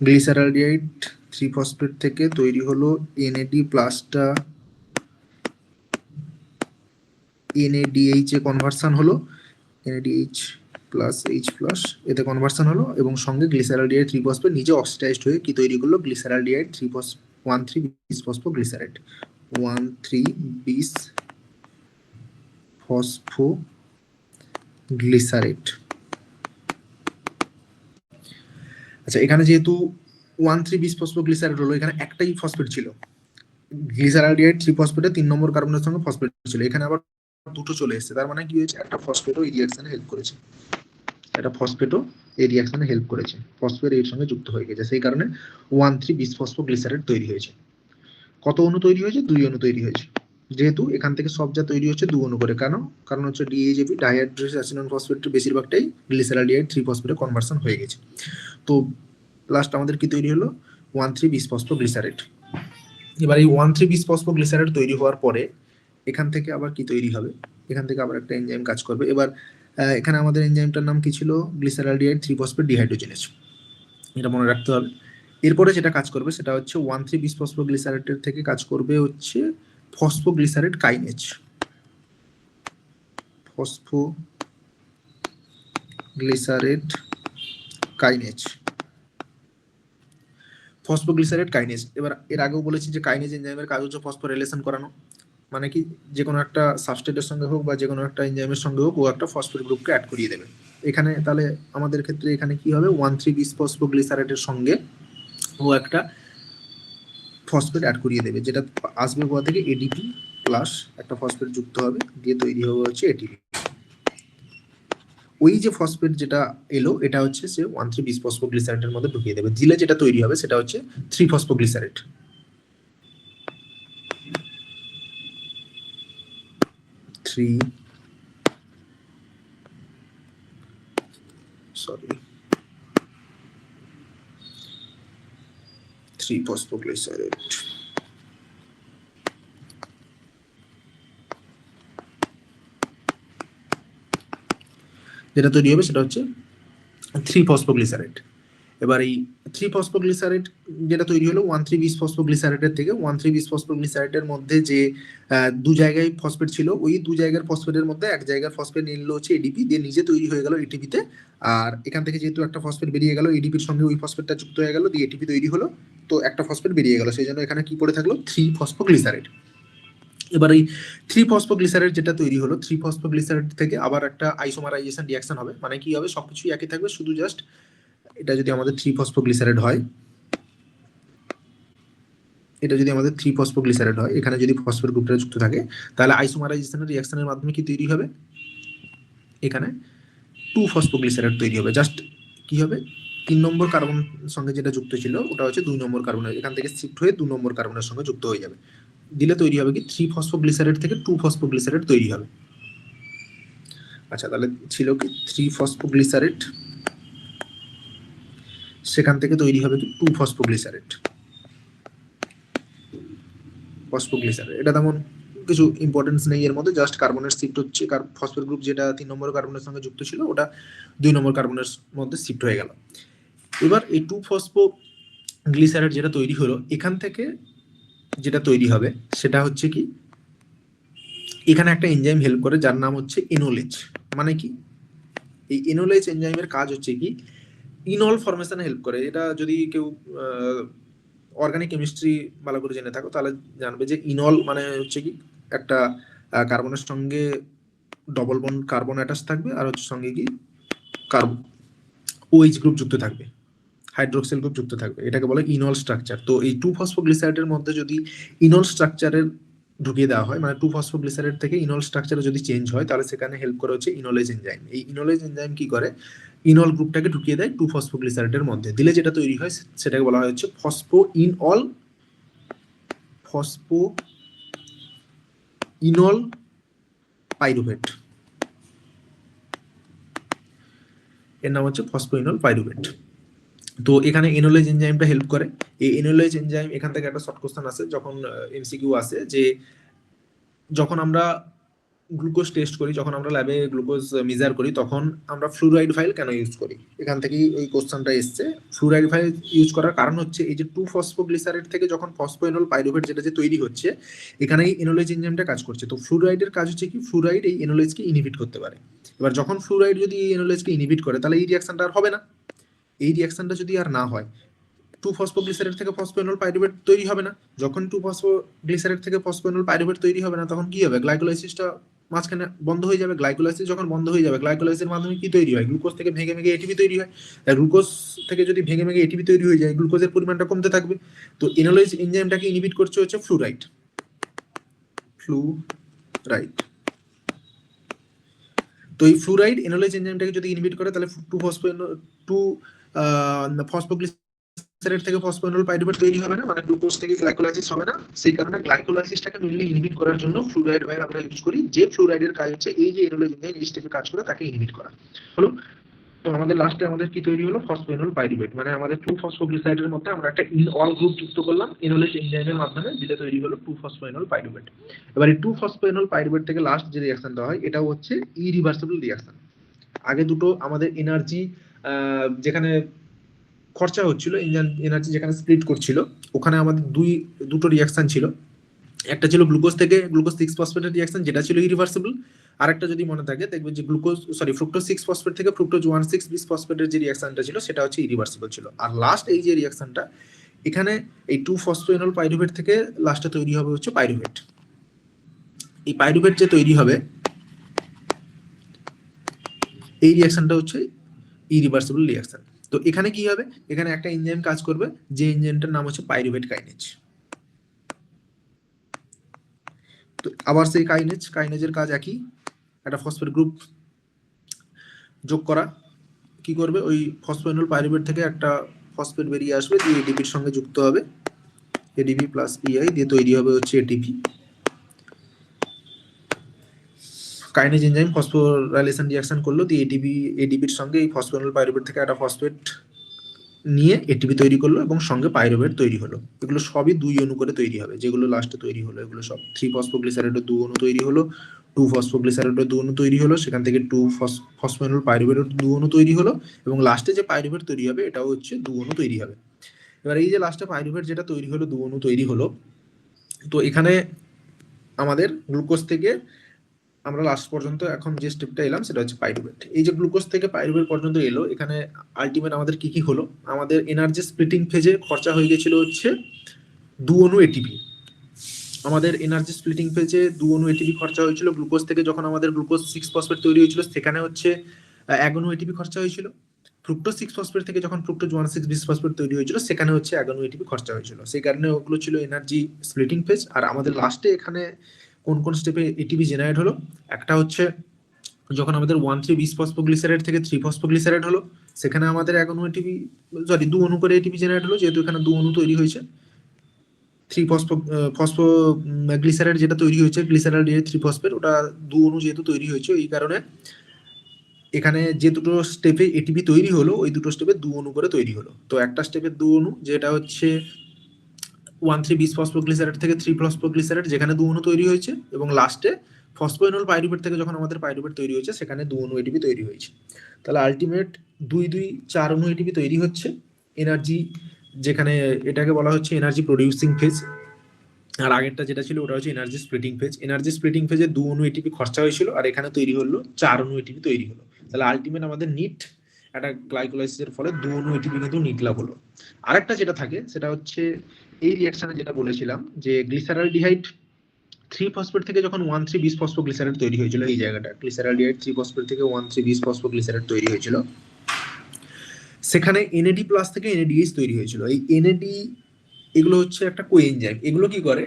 Glyceraldehyde 3 phosphate থেকে তৈরি হলো এনএডি প্লাসটা এনএডিএইচ এ কনভার্সন হলো, এনএডিএইচ প্লাস এইচ প্লাস এতে কনভার্সন হলো, এবং সঙ্গে গ্লিসারালডিহাইড 3 ফসফেট নিজে অক্সিডাইজড হয়ে কি তৈরি করলো, গ্লিসারালডিহাইড 1,3 বিস ফসফোগ্লিসারেট, 1,3 বিস ফসফোগ্লিসারেট। আচ্ছা, এখানে যেহেতু 1,3 বিস ফসফোগ্লিসারেট হলো, এখানে একটাই ফসফেট ছিল, গ্লিসারালডিহাইড 3 ফসফেটে 3 নম্বর কার্বনের সঙ্গে ফসফেট ছিল, এখানে আবার দুটো চলে এসেছে, তার মানে কি হয়েছে, একটা ফসফেটও এই রিঅ্যাকশনে হেল্প করেছে, একটা ফসফেটও এই রিঅ্যাকশনে হেল্প করেছে, ফসফেট এর সঙ্গে যুক্ত হয়ে গেছে, সেই কারণে 1,3 বিস ফসফোগ্লিসারেট তৈরি হয়েছে। কত অণু তৈরি হয়েছে? 2 অণু তৈরি হয়েছে, যেহেতু এখান থেকে সব যা তৈরি হচ্ছে 2 অণু করে। কারণ হচ্ছে ডিএইচএপি ডাইহাইড্রোজেনাস অ্যাসিডন ফসফেটের বেশিরভাগটাই গ্লিসারালডিহাইড 3 ফসফেটে কনভার্সন হয়ে গেছে। তো লাস্ট আমাদের কি তৈরি হলো, 1,3 বিস ফসফোগ্লিসারেট। এবার এই 1,3 বিস ফসফোগ্লিসারেট তৈরি হওয়ার পরে এখান থেকে আবার কি তৈরি হবে, এখান থেকে আবার একটা এনজাইম কাজ করবে। এবার এখানে আমাদের এনজাইমটার নাম কি ছিল, গ্লিসারালডিহাইড 3 ফসফেট ডিহাইড্রোজেনেজ, এটা মনে রাখতে হবে। এরপরে যেটা কাজ করবে সেটা হচ্ছে 1,3 বিস ফসফোগ্লিসারেটের থেকে কাজ করবে হচ্ছে ফসফোগ্লিসারেট কাইনেজ, ফসফোগ্লিসারেট কাইনেজ, ফসফোগ্লিসারেট কাইনেজ। এবার এর আগেও বলেছি যে কাইনেজ এনজাইমের কাজ হচ্ছে ফসফোরিলেশন করানো, মানে কি যে কোনো একটা সাবস্ট্রেটের সঙ্গে হোক বা যে কোনো একটা এনজাইমের সঙ্গে হোক ও একটা ফসফেট গ্রুপকে অ্যাড করিয়ে দেবে। এখানে তাহলে আমাদের ক্ষেত্রে এখানে কি হবে, 1,3 বিস ফসফোগ্লিসারেটের সঙ্গে ও একটা ফসফেট অ্যাড করিয়ে দেবে, যেটা আসবে কোথা থেকে, এডিপি প্লাস একটা ফসফেট যুক্ত হবে, দিয়ে তৈরি হবে হচ্ছে এটিপি। ওই যে ফসফেট যেটা এলো এটা হচ্ছে সে 1,3 বিস ফসফোগ্লিসারেটের মধ্যে ঢুকিয়ে দেবে, দিলে যেটা তৈরি হবে সেটা হচ্ছে 3 ফসফোগ্লিসারেট। থ্রি ফসফোগ্লিসারেট। যেটা তৈরি হবে সেটা হচ্ছে 3 ফসফোগ্লিসারেট। এবার এই 3 ফসফোগ্লিসারেট যেটা তৈরি হলো 1,3 বিস ফসফোগ্লিসারেটের থেকে, 1,3 বিস ফসফোগ্লিসারেটের মধ্যে যে দু জায়গায় ফসফেট ছিল, ওই দু জায়গার ফসফেটের মধ্যে এক জায়গার ফসফেট নিল হচ্ছে এডিপি, দিয়ে নিজে তৈরি হয়ে গেল এটিপিতে। আর এখান থেকে যেহেতু একটা ফসফেট বেরিয়ে গেল, এডিপির সঙ্গে ওই ফসফেটটা যুক্ত হয়ে গেল, দিয়ে এটিপি তৈরি হলো, তো একটা ফসফেট বেরিয়ে গেল, সেই জন্য এখানে কি পড়ে থাকলো, 3 ফসফোগ্লিসারেট। এবার এই 3 ফসফোগ্লিসারেট যেটা তৈরি হলো, 3 ফসফোগ্লিসারেট থেকে আবার একটা আইসোমারাইজেশন রিঅ্যাকশন হবে, মানে কি হবে, সবকিছুই একই থাকবে, শুধু জাস্ট এটা যদি আমাদের 3 ফসফোগ্লিসারেট হয়, এটা যদি আমাদের 3 ফসফোগ্লিসারেট হয়, এখানে যদি ফসফেট গ্রুপটা যুক্ত থাকে, তাহলে আইসোমারাইজেশনের রিঅ্যাকশনের মাধ্যমে কি তৈরি হবে, এখানে 2 ফসফোগ্লিসারেট তৈরি হবে। জাস্ট কি হবে, 3 নম্বর কার্বন সঙ্গে যেটা যুক্ত ছিল ওটা হচ্ছে 2 নম্বর কার্বনের, এখান থেকে শিফট হয়ে 2 নম্বর কার্বনের সঙ্গে যুক্ত হয়ে যাবে, দিলে তৈরি হবে কি 3 ফসফোগ্লিসারেট থেকে 2 ফসফোগ্লিসারেট তৈরি হবে। আচ্ছা, তাহলে ছিল কি 3 ফসফোগ্লিসারেট, সেখান থেকে তৈরি হবে কি 2 ফসফোগ্লিসারেট। এটা তেমন কিছু ইম্পর্টেন্স নেই এর মধ্যে, জাস্ট কার্বনের শিফট হচ্ছে, ফসফেট গ্রুপ যেটা 3 নম্বর কার্বনের সঙ্গে যুক্ত ছিল ওটা 2 নম্বর কার্বনের মধ্যে শিফট হয়ে গেল। এবার এই 2 ফসফোগ্লিসারেট যেটা তৈরি হলো, এখান থেকে যেটা তৈরি হবে সেটা হচ্ছে কি, এখানে একটা এনজাইম হেল্প করে যার নাম হচ্ছে এনোলেজ। মানে কি, এই এনোলেজ এনজাইমের কাজ হচ্ছে কি, ইনল ফরমেশনে হেল্প করে। এটা যদি কেউ অর্গানিক কেমিস্ট্রি ভালো করে জেনে থাকো তাহলে জানবে যে ইনল মানে হচ্ছে কি, একটা কার্বনের সঙ্গে ডবল বন্ড কার্বন অ্যাটাচ থাকবে, আর হচ্ছে সঙ্গে কি OH গ্রুপ যুক্ত থাকবে, হাইড্রোক্সিল গ্রুপ যুক্ত থাকবে, এটাকে বলে ইনল স্ট্রাকচার। তো এই 2 ফসফোগ্লিসারেটের মধ্যে যদি ইনল স্ট্রাকচারের ঢুকিয়ে দেওয়া হয়, মানে 2 ফসফোগ্লিসারেট থেকে ইনল স্ট্রাকচারে যদি চেঞ্জ হয়, তাহলে সেখানে হেল্প করে হচ্ছে ইনোলেজ এনজাইম। এই ইনোলেজ এনজাইম কি করে, ইনল গ্রুপটাকে ঢুকিয়ে দেয় 2 ফসফোগ্লিসারেটের মধ্যে, দিলে যেটা তৈরি হয় সেটাকে বলা হয় হচ্ছে ফসফো ইনল পাইরুভেট, এর নাম হচ্ছে ফসফোইনল পাইরুভেট। তো এখানে এনোলেজ এনজাইমটা হেল্প করে। এই এনোলেজ এনজাইম, এখান থেকে একটা শর্ট কোশ্চেন আসে যখন এমসিকিউ আসে, যে যখন আমরা গ্লুকোজ টেস্ট করি, যখন আমরা ল্যাবে গ্লুকোজ মেজার করি, তখন আমরা ফ্লুরাইড ফাইল কেন ইউজ করি? এখান থেকেই ওই কোশ্চেনটা এসছে। ফ্লুরাইড ফাইল ইউজ করার কারণ হচ্ছে এই যে 2-ফসফোগ্লিসারেট থেকে যখন ফসফোএনল পাইরুভেট যেটা যে তৈরি হচ্ছে, এখানে এই এনোলেজ এনজাইমটা কাজ করছে। তো ফ্লুরাইডের কাজ হচ্ছে কি, ফ্লুরাইড এই এনোলেজকে ইনহিবিট করতে পারে। এবার যখন ফ্লুরাইড যদি এই এনোলেজকে ইনহিবিট করে, তাহলে এই রিঅ্যাকশনটা আর হবে না। এই রিঅ্যাকশনটা যদি আর না হয়, 2-ফসফোগ্লিসারেট থেকে ফসফোএনল পাইরুভেট তৈরি হবে না। যখন 2-ফসফোগ্লিসারেট থেকে ফসফোএনল পাইরুভেট তৈরি হবে না, তখন কি হবে? গ্লাইকোলাইসিসটা মাঝখানে বন্ধ হয়ে যাবে। গ্লাইকোলাইসিস যখন বন্ধ হয়ে যাবে, গ্লাইকোলাইসিসের মাধ্যমে কি তৈরি হয়? গ্লুকোজ থেকে ভেঙে ভেঙে এটিপি তৈরি হয়। গ্লুকোজ থেকে যদি ভেঙে ভেঙে এটিপি তৈরি হয়ে যায়, গ্লুকোজের পরিমাণটা কমতে থাকবে। তো এনোলাইজ এনজাইমটাকে ইনহিবিট করছে হচ্ছে ফ্লুরাইড। ফ্লুরাইড। তো এই ফ্লুরাইড এনোলাইজ এনজাইমটাকে যদি ইনহিবিট করে, তাহলে 2-ফসফোগ্লিসারেট থেকে ফসফোএনল পাইরুভেট তৈরি হবে না, মানে গ্লুকোজ থেকে গ্লাইকোলাইসিস হবে না। সেই কারণে গ্লাইকোলাইসিসটাকে মেইনলি ইনহিবিট করার জন্য ফ্লুরাইড ফাইল আমরা ইউজ করি, যে ফ্লুরাইডের কাজ হচ্ছে এই যে এনোলাইজ এনজাইম এই স্টেপে কাজ করে তাকে ইনহিবিট করা। হলো। তো আমাদের লাস্টে আমাদের কি তৈরি হলো? ফসফোএনল পাইরুভেট। মানে আমাদের 2-ফসফোগ্লিসাইডের মধ্যে আমরা একটা অল গ্রুপ যুক্ত করলাম এনোলেজ এনজাইমের মাধ্যমে, যেটা তৈরি হলো 2-ফসফোএনল পাইরুভেট। এবার এই 2-ফসফোএনল পাইরুভেট থেকে লাস্ট যে রিঅ্যাকশনটা হয়, এটাও হচ্ছে ইরিভার্সিবল রিঅ্যাকশন। আগে দুটো আমাদের এনার্জি যেখানে খরচা হচ্ছিল, এনার্জি যেখানে স্প্লিট করছিল, ওখানে আমাদের দুটো রিঅ্যাকশন ছিল। একটা ছিল গ্লুকোজ থেকে গ্লুকোজ 6-ফসফেটের রিঅ্যাকশন, যেটা ছিল ইরিভার্সিবল। আর একটা যদি মনে থাকে, দেখবেন যে ফ্রুক্টোজ 6-ফসফেট থেকে ফ্রুক্টোজ 1,6-বিসফসফেটের যে রিঅ্যাকশনটা ছিল, সেটা হচ্ছে ইরিভার্সিবল ছিল। আর লাস্ট এই যে রিঅ্যাকশনটা, এখানে এই 2-ফসফোএনল পাইরুভেট থেকে লাস্টে তৈরি হবে হচ্ছে পাইরুভেট। এই পাইরুভেট যে তৈরি হবে, এই রিঅ্যাকশনটা হচ্ছে ইরিভার্সিবল রিঅ্যাকশন। তো এখানে কি হবে? এখানে একটা এনজাইম কাজ করবে, যে এনজাইমটার নাম হচ্ছে পাইরুভেট কাইনেজ। তো আবার সেই কাইনেজের কাজ একই, একটা ফসফেট গ্রুপ যোগ করা। কি করবে? ওই ফসফোএনল পাইরুভেট থেকে একটা ফসফেট বেরিয়ে আসবে, দিয়ে এডিপির সঙ্গে যুক্ত হবে, এডিপি প্লাস পিআই দিয়ে তৈরি হবে হচ্ছে ATP. Kinase enzyme phosphorylation reaction করলো, দিয়ে এডিপির সঙ্গে এই ফসফোএনল পাইরুভেট থেকে একটা ফসফেট নিয়ে এটিপি তৈরি করলো, এবং সঙ্গে পাইরুভেট তৈরি হলো। এগুলো সবই 2 অণু করে তৈরি হবে। যেগুলো লাস্টে তৈরি হলো, এগুলো সব 3-ফসফোগ্লিসারেটের 2 অণু তৈরি হলো, 2-ফসফোগ্লিসারেটের 2 অণু তৈরি হলো, সেখান থেকে 2-ফসফোএনল পাইরুভেটের 2 অণু তৈরি হলো, এবং লাস্টে যে পাইরুভেট তৈরি হবে, এটাও হচ্ছে 2 অণু তৈরি হবে। এবার এই যে লাস্টে পাইরুভেট যেটা তৈরি হলো, 2 অণু তৈরি হলো, তো এখানে আমাদের গ্লুকোজ থেকে আমরা লাস্ট পর্যন্ত এখন যে স্টেপটা এলাম, সেটা হচ্ছে পাইরুভেট। এই যে গ্লুকোজ থেকে পাইরুভেট পর্যন্ত এলো, এখানে আলটিমেট আমাদের কি কি হলো? আমাদের এনার্জি স্প্লিটিং ফেজে খরচা হয়ে গেছিল হচ্ছে 2 অণু এটিপি। আমাদের এনার্জি স্প্লিটিং ফেজে 2 অণু এটিপি খরচা হয়েছিল। গ্লুকোজ থেকে যখন আমাদের গ্লুকোজ 6-ফসফেট তৈরি হয়েছিল, সেখানে হচ্ছে 1 অণু এটিপি খরচা হয়েছিল। ফ্রুক্টোজ 6-ফসফেট থেকে যখন ফ্রুক্টোজ 1,6-বিসফসফেট তৈরি হয়েছিল, সেখানে হচ্ছে 1 অণু এটিপি খরচা হয়েছিল। সেই কারণে ওগুলো ছিল এনার্জি স্প্লিটিং ফেজ। আর আমাদের লাস্টে এখানে কোন কোন স্টেপে এটিপি জেনারেট হলো? একটা হচ্ছে যখন আমাদের 1,3-বিসফসফোগ্লিসারেট থেকে 3-ফসফোগ্লিসারেট হলো, সেখানে আমাদের 1 অণু এটিপি, 2 অণু করে এটিপি জেনারেট হলো, যেহেতু এখানে 2 অণু তৈরি হয়েছে। 3-ফসফোগ্লিসারেট যেটা তৈরি হয়েছে, গ্লিসারালডিহাইড 3-ফসফেট, ওটা 2 অণু যেহেতু তৈরি হয়েছে, এই কারণে এখানে যে দুটো স্টেপে এটিপি তৈরি হলো, ওই দুটো স্টেপে 2 অণু করে তৈরি হলো। তো একটা স্টেপে 2 অণু, যেটা হচ্ছে 1,3-বিসফসফোগ্লিসারেট থেকে 3-ফসফোগ্লিসারেট, যেখানে 2 অণু তৈরি হয়েছে, এবং লাস্টে ফসফোএনল পাইরুভেট থেকে যখন আমাদের পাইরুভেট তৈরি হয়েছে, সেখানে 2 অণু এটিপি তৈরি হয়েছে। তাহলে আলটিমেট 2-4 অণু এটিপি তৈরি হচ্ছে। এনার্জি, যেখানে এটাকে বলা হচ্ছে এনার্জি প্রডিউসিং ফেজ, আর আগেরটা যেটা ছিল ওটা হচ্ছে energy splitting phase. Energy splitting ফেজে 2 অণু এটিপি খরচা হয়েছিল, আর এখানে তৈরি হলো 4 অণু এটিপি তৈরি হলো। তাহলে আলটিমেট আমাদের নিট একটা গ্লাইকোলাইসিসের ফলে 2 অণু এটিপি কিন্তু নিট লাভ হলো। আরেকটা যেটা থাকে, সেটা হচ্ছে এই রিঅ্যাকশনে যেটা বলেছিলাম, যে গ্লিসারালডিহাইড 3-ফসফেট থেকে যখন 1,3-বিসফসফোগ্লিসারেট তৈরি হয়েছিল, এই জায়গাটা গ্লিসারালডিহাইড 3-ফসফেট থেকে 1,3-বিসফসফোগ্লিসারেট তৈরি হয়েছিল, সেখানে এনএডি প্লাস থেকে এনএডিএইচ তৈরি হয়েছিল। এই এনএডি, এগুলো হচ্ছে একটা কোএনজাইম। এগুলো কি করে?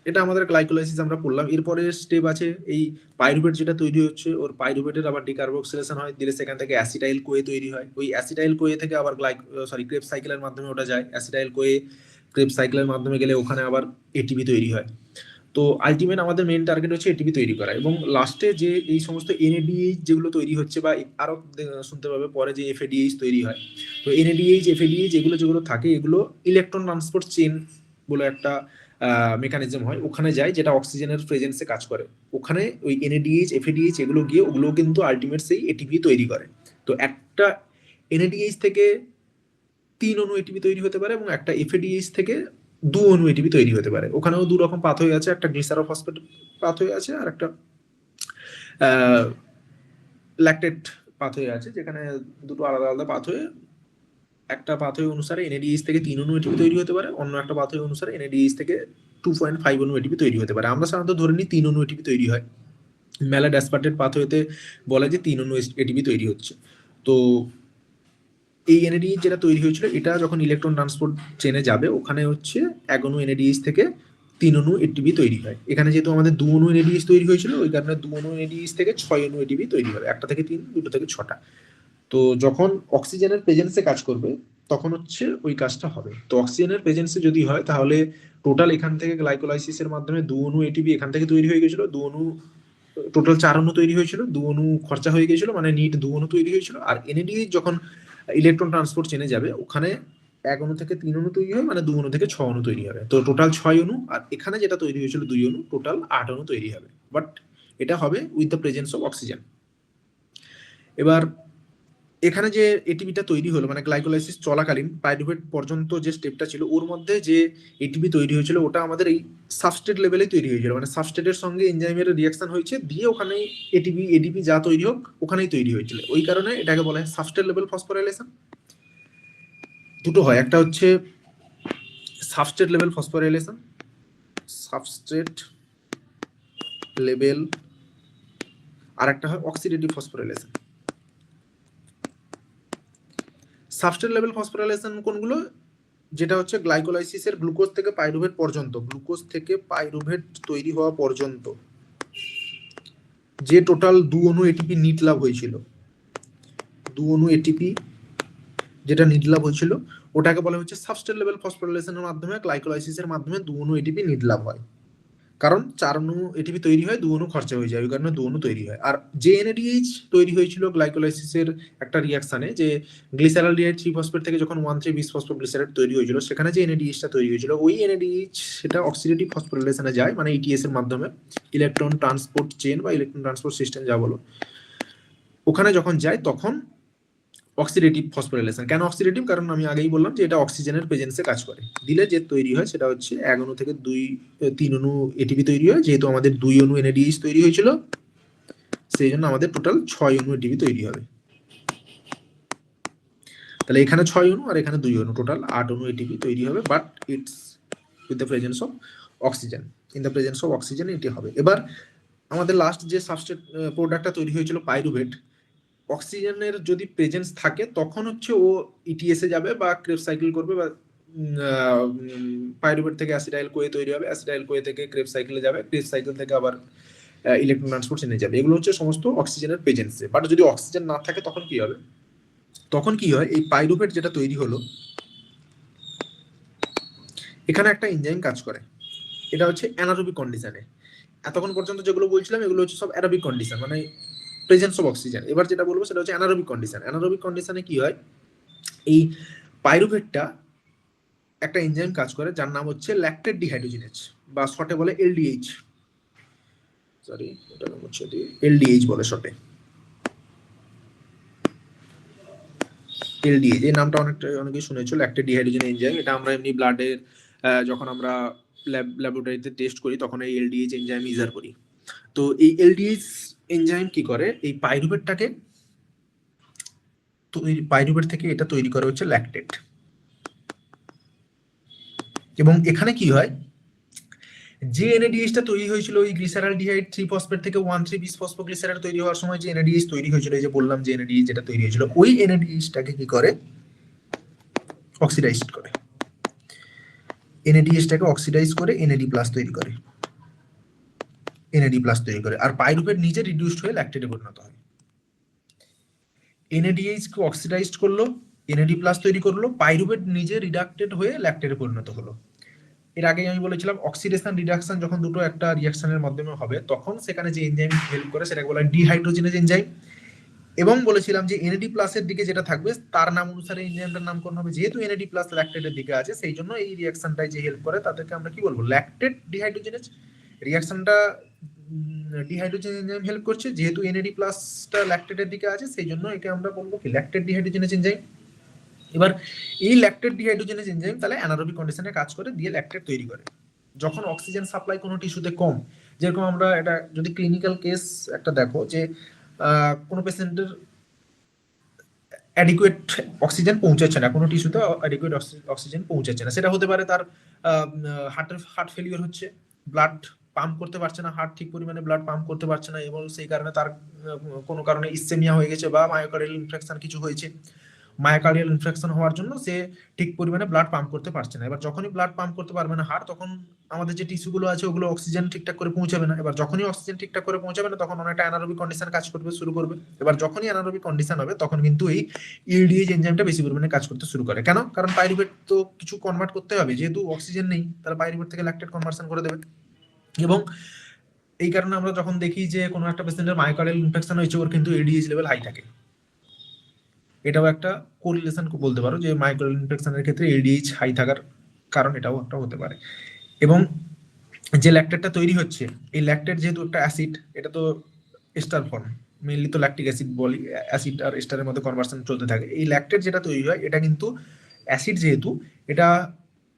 এটা আমাদের গ্লাইকোলাইসিস আমরা পড়লাম। এরপরে স্টেপ আছে এই পাইরুভেট যেটা তৈরি হচ্ছে, ওর পাইরুভেটের আবার ডিকার্বক্সিলেশন হয়, দিলে সেখান থেকে অ্যাসিটাইল কোয়ে তৈরি হয়। ওই অ্যাসিটাইল কোয়ে থেকে আবার ক্রেবস সাইকেলের মাধ্যমে ওটা যায়, অ্যাসিটাইল কোয়ে ক্রেবস সাইকেলের মাধ্যমে গেলে ওখানে আবার এটিপি তৈরি হয়। তো আলটিমেট আমাদের মেইন টার্গেট হচ্ছে এটিপি তৈরি করা, এবং লাস্টে যে এই সমস্ত এনএডিএইচ যেগুলো তৈরি হচ্ছে, বা আরো শুনতে পাবে পরে যে এফএডিএইচ তৈরি হয়। তো এনএডিএইচ, এফএডিএইচ যেগুলো থাকে, এগুলো ইলেকট্রন ট্রান্সপোর্ট চেন বলে একটা মেকানিজম হয়, ওখানে যায় যেটা অক্সিজেনের প্রেজেন্সে কাজ করে। ওখানে ওই এনএডিএইচ এফএডিএইচ এগুলো গিয়ে ওগুলো কিন্তু আলটিমেট সেই এটিপি তৈরি করে। তো একটা এনএডিএইচ থেকে 3 অণু এটিপি তৈরি হতে পারে এবং একটা এফএডিএইচ থেকে 2 অণু এটিপি তৈরি হতে পারে। ওখানেও 2 রকম পাথওয়ে আছে, একটা গ্লিসারোফসফেট পাথওয়ে আছে আর একটা ল্যাকটেট পাথওয়ে আছে, যেখানে দুটো আলাদা আলাদা পাথওয়ে। একটা পাথওয়ে অনুসারে এনএডিএইচ থেকে 3 অণু এটিপি তৈরি হতে পারে, অন্য একটা পাথওয়ে অনুসারে এনএডিএইচ থেকে 2.5 অণু এটিপি তৈরি হতে পারে। আমরা সাধারণত ধরে নিই 3 অণু এটিপি তৈরি হয়। ম্যালাড অ্যাসপার্টেট পাথওয়েতে বলে যে 3 অণু এটিপি তৈরি হচ্ছে। তো এই এনএডিএইচ যেটা তৈরি হয়েছিল এটা যখন ইলেকট্রন ট্রান্সপোর্ট চেনে যাবে, ওখানে হচ্ছে 1 অণু এনএডিএইচ থেকে 3 অণু এটিপি তৈরি হয়। এখানে যেহেতু আমাদের 2 অণু এনএডিএইচ তৈরি হয়েছিল, ওই কারণে 2 অণু এনএডিএইচ থেকে 6 অণু এটিপি তৈরি হবে, 1টা থেকে 3, 2টো থেকে 6টা। তো যখন অক্সিজেনের প্রেজেন্সে কাজ করবে তখন হচ্ছে ওই কাজটা হবে। তো অক্সিজেনের প্রেজেন্সে যদি হয় তাহলে টোটাল এখান থেকে গ্লাইকোলাইসিসের মাধ্যমে 2 অণু এটিপি এখান থেকে তৈরি হয়ে গেছিল, 2 অণু টোটাল 4 অণু তৈরি হয়েছিল, 2 অণু খরচা হয়ে গেছিল, মানে নিট 2 অণু তৈরি হয়েছিল। আর এনএডিএইচ যখন ইলেকট্রন ট্রান্সপোর্ট চেনে যাবে ওখানে 1 অণু থেকে 3 অণু তৈরি হয়, মানে 2 অণু থেকে 6 অণু তৈরি হবে। তো টোটাল 6 অণু, আর এখানে যেটা তৈরি হয়েছিল 2 অণু, টোটাল 8 অণু তৈরি হবে। বাট এটা হবে with the presence of oxygen. এবার এখানে যে এটিপিটা তৈরি হলো, মানে গ্লাইকোলাইসিস চলাকালীন পাইরুভেট পর্যন্ত যে স্টেপটা ছিল, ওর মধ্যে যে এটিপি তৈরি হয়েছিল ওটা আমাদের এই সাবস্ট্রেট লেভেলেই তৈরি হয়েছিল, মানে সাবস্ট্রেটের সঙ্গে এনজাইমের রিঅ্যাকশন হয়েছে, দিয়ে ওখানে এটিপি এডিপি যা তৈরি হোক ওখানেই তৈরি হয়েছিল। ওই কারণে এটাকে বলা হয় সাবস্ট্রেট লেভেল ফসফোরাইলেশন। দুটো হয়, একটা হচ্ছে substrate level phosphorylation, substrate level, আর একটা হয় oxidative phosphorylation. Substrate level phosphorylation কোনগুলো? যেটা হচ্ছে গ্লাইকোলাইসিসের গ্লুকোজ থেকে পাইরুভেট পর্যন্ত, গ্লুকোজ থেকে পাইরুভেট তৈরি হওয়া পর্যন্ত যে টোটাল 2 অণু এটিপি নিট লাভ হয়েছিল, 2 অণু এটিপি যেটা নিট লাভ হয়েছিল ওটাকে বলা হচ্ছে সাবস্ট্রেট লেভেল ফসফোরাইলেশনের মাধ্যমে, গ্লাইকোলাইসিসের মাধ্যমে 2 অণু এটিপি নিট লাভ হয়। কারণ 4 অণু এটিপি তৈরি হয়, 2 অণু খরচা হয়ে যায়, ওই কারণে 2 অণু তৈরি হয়। আর যে এনএডিএইচ তৈরি হয়েছিল গ্লাইকোলাইসিসের একটা রিঅ্যাকশনে, যে গ্লিসারালডিহাইড 3 ফসফেট থেকে যখন 1,3 বিস ফসফোগ্লিসারাইড তৈরি হয়েছিল, সেখানে যে এনএডিএইচটা তৈরি হয়েছিল ওই এনএডিএইচ সেটা অক্সিডেটিভ ফসফোরিলেশনে যায়, মানে ইটিএস এর মাধ্যমে, ইলেকট্রন ট্রান্সপোর্ট চেন বা ইলেকট্রন ট্রান্সপোর্ট সিস্টেম যা বলো, ওখানে যখন যায় তখন অক্সিডেটিভ ফসফোরিলেশন। কেন অক্সিডেটিভ? কারণ আমি আগেই বললাম যে এটা অক্সিজেনের প্রেজেন্সে কাজ করে। দিলে যে তৈরি হয় সেটা হচ্ছে 1 অণু থেকে 3 অণু এটিপি তৈরি হয়। যেহেতু আমাদের 2 অণু এনএডিএইচ তৈরি হয়েছিল, সেই জন্য আমাদের টোটাল 6 অণু এটিপি তৈরি হবে। তাহলে এখানে 6 অণু আর এখানে 2 অণু, টোটাল 8 অণু এটিপি তৈরি হবে, but it's with the presence of oxygen. In the presence of oxygen এটি হবে। এবার আমাদের লাস্ট যে সাবস্ট্রেট প্রোডাক্টটা তৈরি হয়েছিল পাইরুভেট, অক্সিজেনের যদি প্রেজেন্স থাকে তখন হচ্ছে ও ইটিএস এ যাবে বা ক্রেবস সাইকেল করবে, বা পাইরুভেট থেকে অ্যাসিডাইল কোয়ে তৈরি হবে, অ্যাসিডাইল কোয়ে থেকে ক্রেবস সাইকেলে যাবে, ক্রেবস সাইকেল থেকে আবার ইলেকট্রন ট্রান্সপোর্ট চেনে যাবে। এগুলো হচ্ছে সমস্ত অক্সিজেনের প্রেজেন্সে। বাট যদি অক্সিজেন না থাকে তখন কি হবে? তখন কি হয়, এই পাইরুভেট যেটা তৈরি হলো এখানে একটা এনজাইম কাজ করে, এটা হচ্ছে অ্যানারোবিক কন্ডিশনে। এতক্ষণ পর্যন্ত যেগুলো বলছিলাম এগুলো হচ্ছে সব অ্যারোবিক কন্ডিশন, মানে প্রেজেন্স অফ অক্সিজেন। এবার যেটা বলবো সেটা হচ্ছে অ্যানারোবিক কন্ডিশন। অ্যানারোবিক কন্ডিশনে কি হয়, এই পাইরুভেটটা একটা এনজাইম কাজ করে যার নাম হচ্ছে ল্যাকটেট ডিহাইড্রোজিনেজ, বা শর্টে বলে এলডিএইচ। সরি, এটা নাম হচ্ছে এলডিএইচ বলে শর্টে, এলডিএইচ। এই নামটা অনেকেই শুনেছো, ল্যাকটেট ডিহাইড্রোজেন এনজাইম। এটা আমরা এমনি ব্লাডের যখন আমরা ল্যাবরেটরিতে টেস্ট করি তখন এই এলডিএইচ এনজাইম ইউজার করি। তো এই এলডিএইচ এনজাইম কি করে, এই পাইরুভেটটাকে, তো এই পাইরুভেট থেকে এটা তৈরি করে হচ্ছে ল্যাকটেট। এবং এখানে কি হয়, যে এনএডিএইচটা তৈরি হয়েছিল ওই গ্লিসারালডিহাইড 3 ফসফেট থেকে 1,3 বিস ফসফোগ্লিসারাইড তৈরি হওয়ার সময়, যে এনএডিএইচ তৈরি হয়েছিল, এই যে বললাম যে এনএডিএইচ যেটা তৈরি হয়েছিল, ওই এনএডিএইচটাকে কি করে, অক্সিডাইজ করে। এনএডিএইচটাকে অক্সিডাইজ করে এনএডি প্লাস তৈরি করে, এনএডি প্লাস তৈরি করে। আর পাইরুভেট নিজে রিডিউসড হয়ে ল্যাকটেটে পরিণত হয়। এনএডিএইচ কে অক্সিডাইজড করলো, এনএডি প্লাস তৈরি করলো, পাইরুভেট নিজে রিডাক্টেড হয়ে ল্যাকটেটে পরিণত হলো। এর আগে আমি বলেছিলাম অক্সিডেশন রিডাকশন যখন দুটো একটা রিঅ্যাকশনের মাধ্যমে হবে তখন সেখানে যে এনজাইম হেল্প করে সেটাকে বলা হয় ডিহাইড্রোজেনেজ এনজাইম। এবং বলেছিলাম যে এনএডি প্লাসের দিকে যেটা থাকবে তার নাম অনুসারে এনজাইমটার নামকরণ হবে। যেহেতু এনএডি প্লাস ল্যাকটেটের দিকে আছে, সেই জন্য এই রিঅ্যাকশনটাই যে হেল্প করে তাদেরকে আমরা কি বলবো, ল্যাকটেট ডিহাইড্রোজেনেজ। রিঅ্যাকশনটা ডিহাইড্রোজেন এনজাইম হেল্প করছে, যেহেতু এনএডি প্লাসটা ল্যাকটেটের দিকে আছে সেই জন্য একে আমরা বলবো কি ল্যাকটেট ডিহাইড্রোজেনেজ এনজাইম। এবার এই ল্যাকটেট ডিহাইড্রোজেনেজ এনজাইম তাহলে অ্যানারোবিক কন্ডিশনে কাজ করে দিয়ে ল্যাকটেট তৈরি করে। যখন অক্সিজেন সাপ্লাই কোনো টিস্যুতে কম, যেরকম আমরা এটা যদি ক্লিনিক্যাল কেস একটা দেখো যে কোনো পেশেন্টের অ্যাডিকুয়েট অক্সিজেন পৌঁছাচ্ছে না, কোনো টিস্যুতে অ্যাডিকুয়েট অক্সিজেন পৌঁছাচ্ছে না, সেটা হতে পারে তার হার্ট ফেলিওর হচ্ছে, ব্লাড পাম্প করতে পারছে না, হার্ট ঠিক পরিমাণে ব্লাড পাম্প করতে পারছে না, এবং সেই কারণে তার কোনো কারণে ইসেমিয়া হয়ে গেছে বা মায়োকার্ডিয়াল ইনফেকশন কিছু হয়েছে। মায়োকার্ডিয়াল ইনফেকশন হওয়ার জন্য সে ঠিক পরিমাণে ব্লাড পাম্প করতে পারছে না। এবার যখনই ব্লাড পাম্প করতে পারবে না হার্ট, তখন আমাদের যে টিস্যুগুলো আছে ওগুলো অক্সিজেন ঠিকঠাক করে পৌঁছাবে না। এবার যখনই অক্সিজেন ঠিকঠাক করে পৌঁছাবে না, তখন অনেকটা অ্যানারোবিক কন্ডিশন কাজ করবে শুরু করবে। এবার যখনই অ্যানারোবিক কন্ডিশন হবে, তখন কিন্তু এই ইএডিএইচ এনজাইমটা বেশি পরিমাণে কাজ করতে শুরু করে। কেন? কারণ পাইরুভেট তো কিছু কনভার্ট করতে হবে, যেহেতু অক্সিজেন নেই তাহলে পাইরুভেট থেকে ল্যাকটেট কনভার্সন করে দেবে। এবং এই কারণে আমরা যখন দেখি যে কোনো একটা পেশেন্টের মায়োকার্ডিয়াল ইনফেকশন হয়েছে, ওর কিন্তু এডিএইচ লেভেল হাই থাকে। এটাও একটা কোরিলেশন বলতে পারো যে মায়োকার্ডিয়াল ইনফেকশনের ক্ষেত্রে এডিএইচ হাই থাকার কারণ এটাও একটা হতে পারে। এবং যে ল্যাকটেটটা তৈরি হচ্ছে, এই ল্যাকটেট যেহেতু একটা অ্যাসিড, এটা তো এস্টার ফর্ম, মেইনলি তো ল্যাকটিক অ্যাসিড বলি, অ্যাসিড আর এস্টারের মধ্যে কনভার্সন চলতে থাকে। এই ল্যাকটেট যেটা তৈরি হয় এটা কিন্তু অ্যাসিড, যেহেতু এটা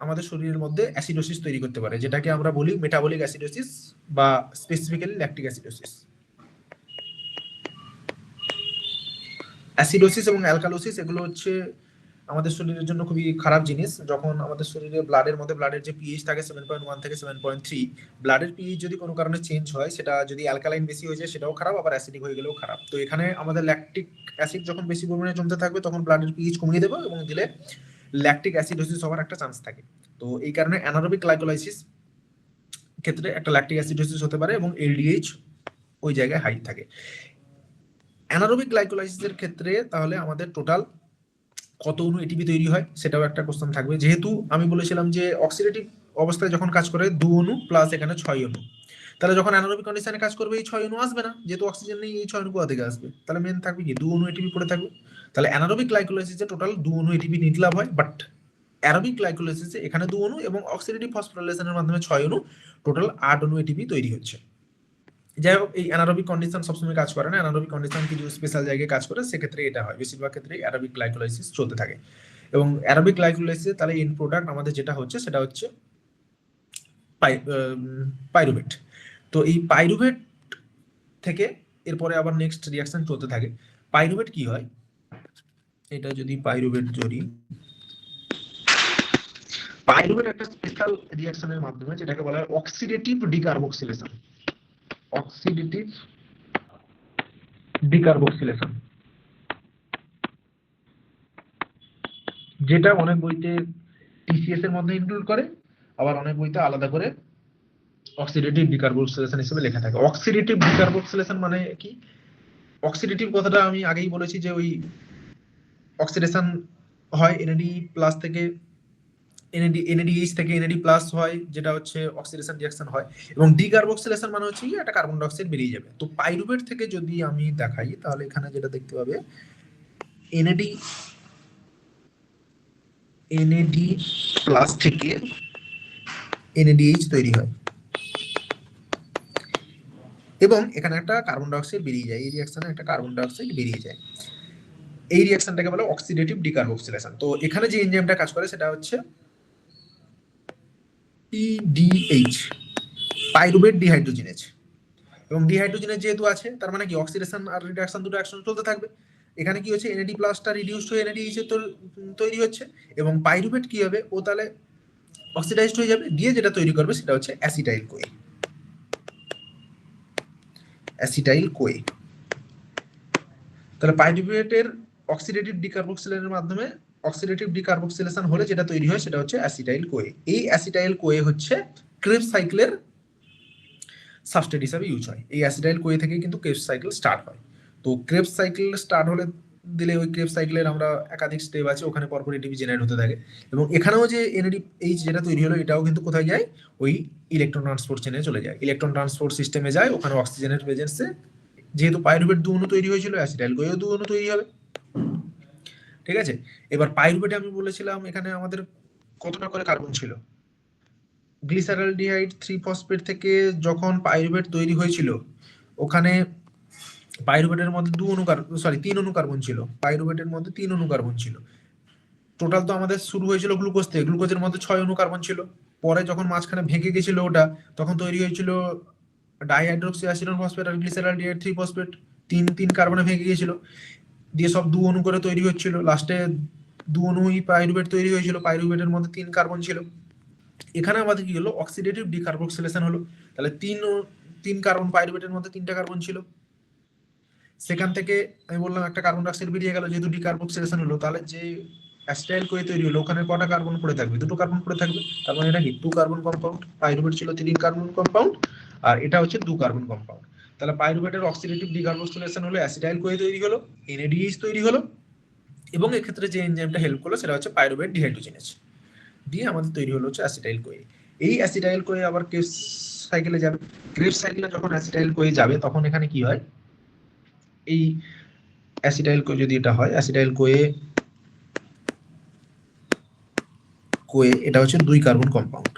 আমাদের শরীরের মধ্যে অ্যাসিডোসিস তৈরি করতে পারে, যেটাকে আমরা বলি মেটাবলিক অ্যাসিডোসিস বা স্পেসিফিক্যালি ল্যাকটিক অ্যাসিডোসিস। অ্যাসিডোসিস এবং অ্যালকালোসিস এগুলো হচ্ছে আমাদের শরীরের জন্য খুবই খারাপ জিনিস। যখন আমাদের শরীরে ব্লাডের মধ্যে ব্লাডের যে পিএইচ থাকে 7.1 থেকে 7.3, ব্লাডের পিএইচ যদি কোনো কারণে চেঞ্জ হয়, সেটা যদি অ্যালকালাইন বেশি হয়ে যায় সেটাও খারাপ, আবার অ্যাসিডিক হয়ে গেলেও খারাপ। তো এখানে আমাদের ল্যাকটিক অ্যাসিড যখন বেশি পরিমাণে জমতে থাকবে, তখন ব্লাডের পিএইচ কমিয়ে দেবে এবং দিলে ল্যাকটিক অ্যাসিডোসিস হওয়ার একটা চান্স থাকে। তো এই কারণে অ্যানারোবিক গ্লাইকোলাইসিস ক্ষেত্রে একটা ল্যাকটিক অ্যাসিডোসিস হতে পারে এবং এলডিএইচ ওই জায়গায় হাই থাকে। অ্যানারোবিক গ্লাইকোলাইসিসের ক্ষেত্রে তাহলে আমাদের টোটাল কত অণু এটিপি তৈরি হয় সেটাও একটা কোশ্চেন থাকবে। যেহেতু আমি বলেছিলাম যে অক্সিডেটিভ অবস্থায় যখন কাজ করে 2 অণু প্লাস এখানে 6 অণু, তাহলে যখন অ্যানারোবিক কন্ডিশনে কাজ করবে এই 6 অণু আসবে না, যেহেতু অক্সিজেন নেই, এই 6 অণু কোথা থেকে আসবে? তাহলে মেন থাকবে কি 2 অণু এটিপি পড়ে থাকবে। তাহলে অ্যানারোবিক গ্লাইকোলাইসিসে টোটাল 2 অণু এটিপি নির্লাভ হয়, বাট অ্যারোবিক গ্লাইকোলাইসিসে এখানে 2 অণু এবং অক্সিডেটিভ ফসফোরিলেশনের মাধ্যমে 6 অণু, টোটাল 8 অণু এটিপি তৈরি হচ্ছে। যাই হোক, এই অ্যানারোবিক কন্ডিশন সবসময় কাজ করে না, অ্যানারোবিক কন্ডিশন কিছু স্পেশাল জায়গায় কাজ করে, সেক্ষেত্রে এটা হয়। বেশিরভাগ ক্ষেত্রে অ্যারোবিক গ্লাইকোলাইসিস চলতে থাকে। এবং অ্যারোবিক গ্লাইকোলাইসিসে তাহলে এন্ড প্রোডাক্ট আমাদের যেটা হচ্ছে সেটা হচ্ছে পাইরুভেট। তো এই পাইরুভেট থেকে এরপরে আবার নেক্সট রিঅ্যাকশন চলতে থাকে। পাইরুভেট কি হয়, এটা যদি পাইরুভেট ধরি, পাইরুভেট একটা স্পেশাল রিঅ্যাকশনের মাধ্যমে, যেটাকে বলা হয় অক্সিডেটিভ ডিকার্বক্সিলেশন। অক্সিডেটিভ ডিকার্বক্সিলেশন, যেটা অনেক বইতে টিসিএস এর মধ্যে ইনক্লুড করে, আবার অনেক বইতে আলাদা করে অক্সিডেটিভ ডিকার্বক্সিলেশন হিসেবে লেখা থাকে। অক্সিডেটিভ ডিকার্বক্সিলেশন মানে কি? অক্সিডেটিভ কথাটা আমি আগেই বলেছি যে ওই অক্সিডেশন হয় এনএডি প্লাস থেকে এনএডিএইচ থেকে এনএডি প্লাস হয়, যেটা হচ্ছে অক্সিডেশন রিঅ্যাকশন হয়। এবং ডিকার্বক্সিলেশন মানে হচ্ছে একটা কার্বন ডাই অক্সাইড বেরিয়ে যাবে। তো পাইরুভেট থেকে যদি আমি দেখাই, তাহলে এখানে যেটা দেখতে পাবে এনএডি প্লাস থেকে এনএডিএইচ তৈরি হয় এবং এখানে একটা কার্বন ডাই অক্সাইড বেরিয়ে যায়। এই রিঅ্যাকশনে একটা কার্বন ডাই অক্সাইড বেরিয়ে যায়। এই রিঅ্যাকশনটাকে বলে অক্সিডেটিভ ডিকার্বক্সিলেশন। তো এখানে যে এনজাইমটা কাজ করে সেটা হচ্ছে পিডিএইচ, পাইরুভেট ডিহাইড্রোজিনেজ। এবং ডিহাইড্রোজেনেজ যেহেতু আছে, তার মানে কি অক্সিডেশন আর রিডাকশন দুটো একসাথে চলতে থাকবে। এখানে কি হচ্ছে, এনএডি প্লাসটা রিডিউসড হয়ে এনএডিএইচ এর তৈরি হচ্ছে, এবং পাইরুভেট কি হবে, ও তাহলে অক্সিডাইজড হয়ে যাবে, দিয়ে যেটা তৈরি করবে সেটা হচ্ছে অ্যাসিটাইল কোয়ে। Acetyl CoA. তাহলে পাইরুভেটের অক্সিডেটিভ ডিকার্বক্সিলেশনের মাধ্যমে অক্সিডেটিভ ডিকার্বক্সিলেশন হলে যেটা তৈরি হয় সেটা হচ্ছে অ্যাসিটাইল কোয়ে। এই অ্যাসিটাইল কোয়ে হচ্ছে ক্রেবস সাইকেলের সাবস্ট্রেট হিসাবে ইউজ হয়। এই অ্যাসিটাইল কোয়ে থেকে কিন্তু ক্রেবস সাইকেল স্টার্ট হয়। তো ক্রেবস সাইকেল স্টার্ট হলে দিলে ওই ক্রেবস সাইকেলের আমরা একাধিক স্টেপ আছে, ওখানে পরপর এটিপি জেনারেট হতে থাকে। এবং এখানেও যে এনএডিএইচ যেটা তৈরি হলো, এটাও কিন্তু কোথায় যায়, ওই ইলেকট্রন ট্রান্সপোর্ট চেনে চলে যায়, ইলেকট্রন ট্রান্সপোর্ট সিস্টেমে যায়, ওখানে অক্সিজেনের প্রেজেন্সে যেহেতু পাইরুভেট 2 অণু তৈরি হয়েছিল, অ্যাসিটাইল কোয়েও 2 অণু তৈরি হবে। ঠিক আছে, এবার পাইরুভেটে আমি বলেছিলাম এখানে আমাদের কতটা করে কার্বন ছিল। গ্লিসারালডিহাইড 3 ফসফেট থেকে যখন পাইরুভেট তৈরি হয়েছিল, ওখানে পাইরুভেটের মধ্যে 3 অণু কার্বন ছিল। পাইরুভেটের মধ্যে 3 অণু কার্বন ছিল। টোটাল তো আমাদের শুরু হয়েছিল গ্লুকোজ থেকে, গ্লুকোজের মধ্যে 6 অণু কার্বন ছিল। পরে যখন মাঝখানে ভেঙে গেছিল ওটা, তখন তৈরি হয়েছিল ডাইহাইড্রোক্সি অ্যাসিডন ফসফেট আর গ্লিসারালডিহাইড 3 ফসফেট, 3 কার্বনে ভেঙে গিয়েছিল, দিয়ে সব 2 অণু করে তৈরি হচ্ছিল। লাস্টে 2 অণুই পাইরুভেট তৈরি হয়েছিল, পাইরুভেটের মধ্যে 3 কার্বন ছিল। এখানে আমাদের কি হলো, অক্সিডেটিভ ডিকার্বক্সিলেশন হলো। তাহলে 3 কার্বন, পাইরুভেটের মধ্যে 3টা কার্বন ছিল। সেখান থেকে আমি বললাম একটা কার্বন ডাইঅক্সাইড বেরিয়ে গেল, যেহেতু ডিকার্বক্সিলেশন হলো। তাহলে যে অ্যাসিটাইল কোয়ে তৈরি হলো, ওখানে কটা কার্বন পড়ে থাকবে? 2টো কার্বন পড়ে থাকবে। তার মানে এটা কি 2 কার্বন কম্পাউন্ড। পাইরুভেট ছিল 3 কার্বন কম্পাউন্ড, আর এটা হচ্ছে 2 কার্বন কম্পাউন্ড। তাহলে পাইরুভেটের অক্সিডেটিভ ডিকার্বক্সিলেশন হলো, অ্যাসিটাইল কোয়ে তৈরি হলো, এনএডিএইচ তৈরি হলো, এবং এক্ষেত্রে যে এনজাইমটা হেল্প করলো সেটা হচ্ছে পাইরুভেট ডিহাইড্রোজেনেজ, দিয়ে আমাদের তৈরি হলো হচ্ছে অ্যাসিটাইল কোয়ে। এই অ্যাসিটাইল কোয়ে আবার ক্রেবস সাইকেলে যাবে। ক্রেবস সাইকেলে যখন অ্যাসিটাইল কোয়ে যাবে, তখন এখানে কি হয়, এই অ্যাসিটাইল কোয়ে যদি এটা হয়, অ্যাসিটাইল কোয়ে এটা হচ্ছে 2 কার্বন কম্পাউন্ড।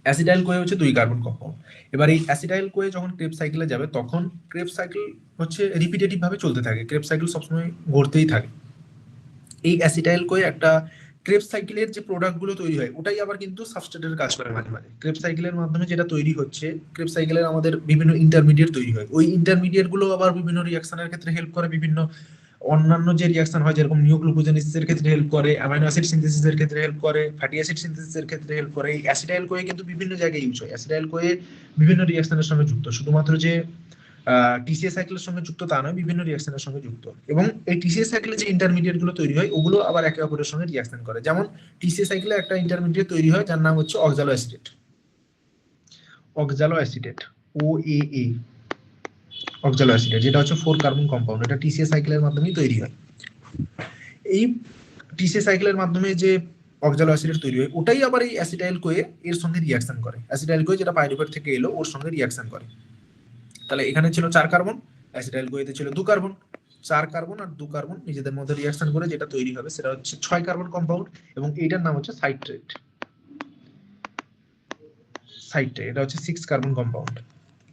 অ্যাসিটাইল কোয়ে হচ্ছে 2 কার্বন কম্পাউন্ড। এবার এই অ্যাসিটাইল কোয়ে যখন ক্রেবস সাইকেলে যাবে, তখন ক্রেবস সাইকেল হচ্ছে রিপিটেটিভ ভাবে চলতে থাকে। ক্রেবস সাইকেল সবসময় ঘুরতেই থাকে। এই অ্যাসিটাইল কোয়ে একটা ক্রেবস সাইকেলের যে প্রোডাক্টগুলো তৈরি হয়, ওটাই আবার কিন্তু সাবস্ট্রেটের কাজ করে মাঝে মাঝে। ক্রেবস সাইকেলের মাধ্যমে যেটা তৈরি হচ্ছে, ক্রেবস সাইকেলের আমাদের বিভিন্ন ইন্টারমিডিয়েট তৈরি হয়। ওই ইন্টারমিডিয়েট গুলো আবার বিভিন্ন রিঅ্যাকশনের ক্ষেত্রে হেল্প করে, বিভিন্ন অন্যান্য যে রিঅ্যাকশন হয়, যেরকম নিউগ্লুকোজেনেসিসের ক্ষেত্রে হেল্প করে, অ্যামাইনো অ্যাসিড সিনথেসিসের ক্ষেত্রে হেল্প করে, ফ্যাটি অ্যাসিড সিনথেসিসের ক্ষেত্রে হেল্প করে। এই অ্যাসিটাইল কোয়ে কিন্তু বিভিন্ন জায়গায় ইউজ হয়। অ্যাসিটাইল কোয়ে বিভিন্ন রিঅ্যাকশনের সঙ্গে যুক্ত, শুধুমাত্র যে টিসিএস সাইকেলের সঙ্গে যুক্ত তা নয়, বিভিন্ন রিঅ্যাকশনের সঙ্গে যুক্ত। এবং এই টিসিএস সাইকেলে যে ইন্টারমিডিয়েট গুলো তৈরি হয়, ওগুলো আবার একে অপরের সঙ্গে রিঅ্যাকশন করে। যেমন টিসিএস সাইকেলে একটা ইন্টারমিডিয়েট তৈরি হয় যার নাম হচ্ছে অক্সালো অ্যাসিটেট, অক্সালো অ্যাসিটেট, OAA, অক্সালো অ্যাসিটেট, যেটা হচ্ছে 4 কার্বন কম্পাউন্ড। এটা টিসিএস সাইকেলের মাধ্যমেই তৈরি হয়। এই টিসিএস সাইকেলের মাধ্যমে যে অক্সালো অ্যাসিটেট তৈরি হয়, ওটাই আবার এই অ্যাসিটাইল কোয়ে এর সঙ্গে রিঅ্যাকশন করে। অ্যাসিটাইল কোয়ে যেটা পাইরুভেট থেকে এলো, ওর সঙ্গে রিঅ্যাকশন করে। তাহলে এখানে ছিল 4 কার্বন, অ্যাসিটাইল কোয়েতে ছিল 2 কার্বন। 4 কার্বন আর 2 কার্বন নিজেদের মধ্যে রিঅ্যাকশন করে যেটা তৈরি হবে সেটা হচ্ছে 6 কার্বন কম্পাউন্ড, এবং এইটার নাম হচ্ছে সাইট্রেট। সাইট্রেট এটা হচ্ছে 6 কার্বন কম্পাউন্ড।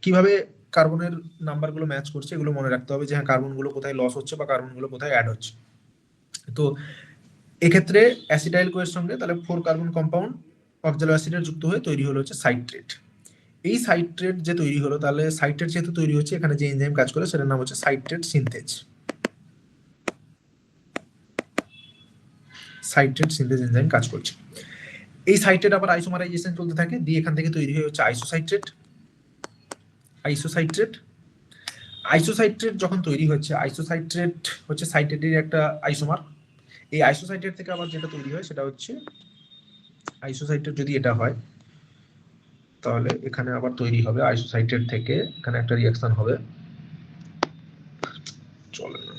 কিভাবে কার্বনের নাম্বারগুলো ম্যাচ করছে এগুলো মনে রাখতে হবে, যে হ্যাঁ কার্বনগুলো কোথায় লস হচ্ছে বা কার্বনগুলো কোথায় অ্যাড হচ্ছে। তো এক্ষেত্রে অ্যাসিটাইল কোয়ের সঙ্গে তাহলে 4 কার্বন কম্পাউন্ড অক্সালো অ্যাসিডের যুক্ত হয়ে তৈরি হলো হচ্ছে সাইট্রেট। এই সাইট্রেট যে তৈরি হলো, তাহলে সাইট্রেট যেহেতু তৈরি হচ্ছে, এখানে যে এনজাইম কাজ করে সেটার নাম হচ্ছে সাইট্রেট সিনথেজ। সাইট্রেট সিনথেজ এনজাইম কাজ করছে। এই সাইট্রেট আবার আইসোমারাইজেশন চলতে থাকে, দিয়ে এখান থেকে তৈরি হয়ে হচ্ছে আইসোসাইট্রেট। আইসোসাইট্রেট আইসোসাইট্রেট যখন তৈরি হচ্ছে, আইসোসাইট্রেট হচ্ছে সাইট্রেটের একটা আইসোমার। এই আইসোসাইট্রেট থেকে আবার যেটা তৈরি হয় সেটা হচ্ছে আইসোসাইট্রেট। যদি এটা হয়, তাহলে এখানে আবার তৈরি হবে আইসোসাইট্রেট থেকে, এখানে একটা রিঅ্যাকশন হবে, চলে না,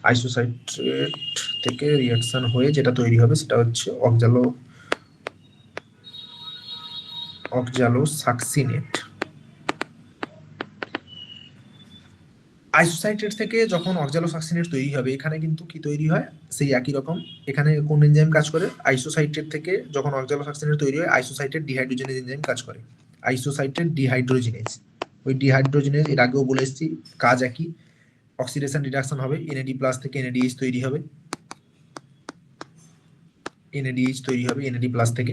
আইসোসাইট্রেট থেকে রিঅ্যাকশন হয়ে যেটা তৈরি হবে সেটা হচ্ছে অক্সালো সাকসিনেট। আইসোসাইট্রেট থেকে যখন অক্সালো সাকসিনেট তৈরি হবে, এখানে কিন্তু কি তৈরি হয়, সেই একই রকম। এখানে কোন এনজাইম কাজ করে, আইসোসাইট্রেট থেকে যখন অক্সালো সাকসিনেট তৈরি হয়, আইসোসাইট্রেট ডিহাইড্রোজেনেজ এনজাইম কাজ করে। আইসোসাইট্রেট ডিহাইড্রোজেনেজ, ওই ডিহাইড্রোজেনেজ এর আগেও বলে এসেছি, কাজ একই। অক্সিডেশন রিডাকশন হবে, এনএডি প্লাস থেকে এনএডিএইচ তৈরি হবে, এনএডিএইচ তৈরি হবে এনএডি প্লাস থেকে।